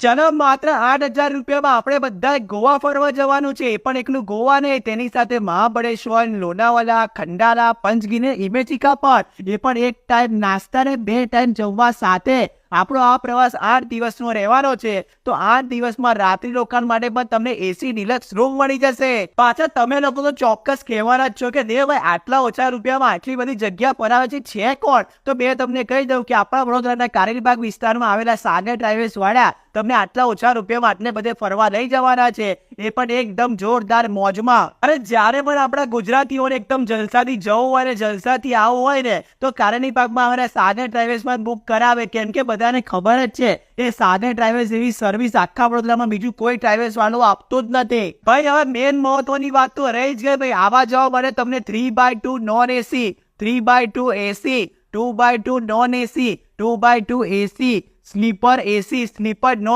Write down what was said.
ચલો માત્ર 8,000 રૂપિયામાં આપણે બધા ગોવા ફરવા જવાનું છે. પણ એકલું ગોવા નહીં, તેની સાથે મહાબળેશ્વર, લોનાવાલા, ખંડાલા, પંચગીને, ઇમેચિકા પણ. એ પણ એક ટાઈમ નાસ્તા ને 2 ટાઈમ જમવા સાથે. આપણો આ પ્રવાસ 8 દિવસનો રહેવાનો છે. તો 8 દિવસમાં રાત્રિ રોકાણ માટે પણ તમને એસી ડિલક્સ રૂમ મળી જશે. પાછા તમે લોકો તો ચોક્કસ કહેવાના જ છો કે દેવભાઈ આટલા ઓછા રૂપિયામાં આટલી બધી જગ્યા પરાવે છે કોણ? તો મેં તમને કહી દઉં કે આપણા વડોદરાના કારેલીબાગ વિસ્તારમાં આવેલા સાગર ટ્રાવેલ્સ વાળા તમને આટલા ઓછા રૂપિયામાં આટલે બધે ફરવા લઈ જવાના છે. એ પણ એકદમ જોરદાર મોજમાં. અને જ્યારે પણ આપણા ગુજરાતીઓને એકદમ જલસાથી જવું હોય ને જલસાથી આવવું હોય ને તો કારેલીબાગમાં અમારા સાગર ટ્રાવેલ્સમાં બુક કરાવે. કેમ કે બધાને ખબર જ છે એ સાગર ટ્રાવેલ્સ એવી સર્વિસ આખા વડોદરામાં બીજું કોઈ ટ્રાવેલ્સ વાળો આપતો જ નથી. ભાઈ હવે મેન મહત્વની વાત તો રહી જ ગઈ ભાઈ. આવા જવા માટે તમને 3x2 નોન એસી, 3x2 એસી, 2x2 નોન એસી, 2x2 એસી, સ્લીપર એસી, સ્લીપર નોન